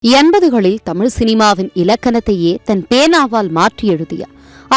80களில் தமிழ் சினிமாவின் இலக்கணத்தையே தன் பேனாவால் மாற்றி எழுதிய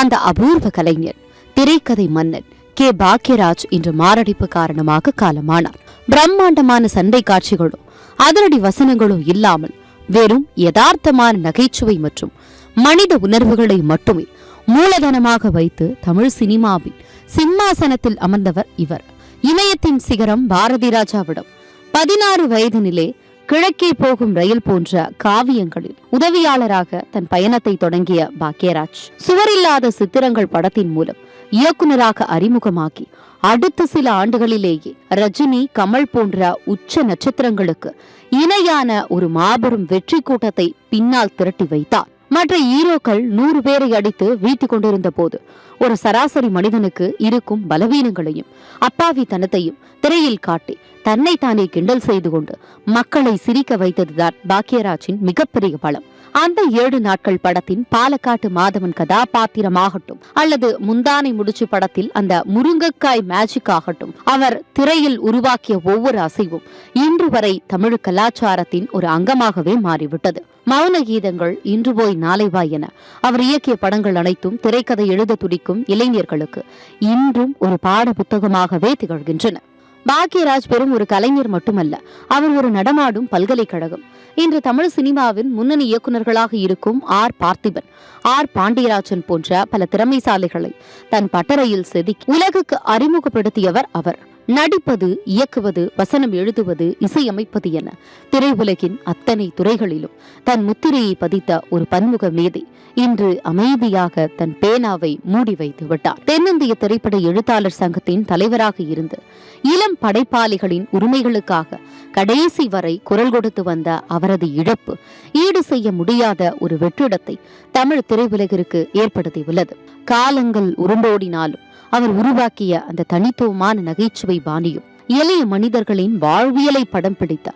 அந்த அபூர்வ கலைஞர், திரைக்கதை மன்னன் கே. பாக்யராஜ் இன்று மாரடைப்பு காரணமாக காலமானார். பிரம்மாண்டமான சண்டை காட்சிகளோ அதிரடி வசனங்களோ இல்லாமல் வெறும் யதார்த்தமான நகைச்சுவை மற்றும் மனித உணர்வுகளை மட்டுமே மூலதனமாக வைத்து தமிழ் சினிமாவின் சிம்மாசனத்தில் அமர்ந்தவர் இவர். இமயத்தின் சிகரம் பாரதி ராஜாவிடம் 16 வயதினிலே கிழக்கே போகும் ரயில் போன்ற காவியங்களில் உதவியாளராக தன் பயணத்தை தொடங்கிய பாக்யராஜ், சுவரில்லாத சித்திரங்கள் படத்தின் மூலம் இயக்குநராக அறிமுகமாகி அடுத்த சில ஆண்டுகளிலேயே ரஜினி, கமல் போன்ற உச்ச நட்சத்திரங்களுக்கு இணையான ஒரு மாபெரும் வெற்றி கூட்டத்தை பின்னால் திரட்டி வைத்தார். மற்ற ஹீரோக்கள் 100 பேரை அடித்து வீழ்த்தி கொண்டிருந்த போது ஒரு சராசரி மனிதனுக்கு இருக்கும் பலவீனங்களையும் அப்பாவித்தனத்தையும் திரையில் காட்டி தன்னைத்தானே கிண்டல் செய்து கொண்டு மக்களை சிரிக்க வைத்ததுதான் பாக்யராஜின் மிகப்பெரிய பலம். அந்த 7 நாட்கள் படத்தின் பாலக்காட்டு மாதவன் கதாபாத்திரமாகட்டும் அல்லது முந்தானை முடிச்சு படத்தில் அந்த முருங்கைக்காய் மேஜிக் ஆகட்டும், அவர் திரையில் உருவாக்கிய ஒவ்வொரு அசைவும் இன்று வரை தமிழ் கலாச்சாரத்தின் ஒரு அங்கமாகவே மாறிவிட்டது. மௌன கீதங்கள், இன்று போய் நாளை வா என அவர் இயக்கிய படங்கள் அனைத்தும் திரைக்கதை எழுத துடிக்கும் இளைஞர்களுக்கு இன்றும் ஒரு பாட புத்தகமாகவே திகழ்கின்றன. பாக்யராஜ் பெரும் ஒரு கலைஞர் மட்டுமல்ல, அவர் ஒரு நடமாடும் பல்கலைக்கழகம். இன்று தமிழ் சினிமாவின் முன்னணி இயக்குநர்களாக இருக்கும் பார்த்திபன், பாண்டியராஜன் போன்ற பல திறமைசாலிகளை தன் பட்டறையில் செதுக்கி உலகுக்கு அறிமுகப்படுத்தியவர் அவர். நடிப்பது, இயக்குவது, வசனம் எழுதுவது, இசையமைப்பது என திரையுலகின் அத்தனை துறைகளிலும் தன் முத்திரையை பதித்த ஒரு பன்முக மேதை இன்று அமைதியாக தன் பேனாவை மூடி வைத்து விட்டார். தென்னிந்திய திரைப்பட எழுத்தாளர் சங்கத்தின் தலைவராக இருந்து இளம் படைப்பாளிகளின் உரிமைகளுக்காக கடைசி வரை குரல் கொடுத்து வந்த அவரது இழப்பு ஈடு செய்ய முடியாத ஒரு வெற்றிடத்தை தமிழ் திரையுலகிற்கு ஏற்படுத்தியுள்ளது. காலங்கள் உருண்டோடினாலும் அவர் உருவாக்கிய அந்த தனித்துவமான நகைச்சுவை பாணியும் எளிய மனிதர்களின் வாழ்வியலை படம் பிடித்த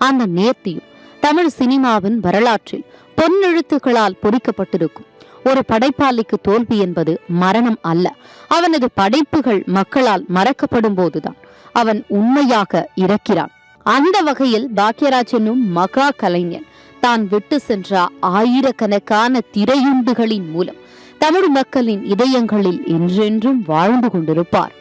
அந்த நேர்த்தியும் தமிழ் சினிமாவின் வரலாற்றில் பொன்னெழுத்துக்களால் பொறிக்கப்பட்டிருக்கும். ஒரு படைப்பாளிக்கு தோல்வி என்பது மரணம் அல்ல, அவனது படைப்புகள் மக்களால் மறக்கப்படும் போதுதான் அவன் உண்மையாக இறக்கிறான். அந்த வகையில் பாக்யராஜ் என்னும் மகா கலைஞன் தான் விட்டு சென்ற ஆயிரக்கணக்கான திரையுண்டுகளின் மூலம் தமிழ் மக்களின் இதயங்களில் என்றென்றும் வாழ்ந்து கொண்டிருப்பார்.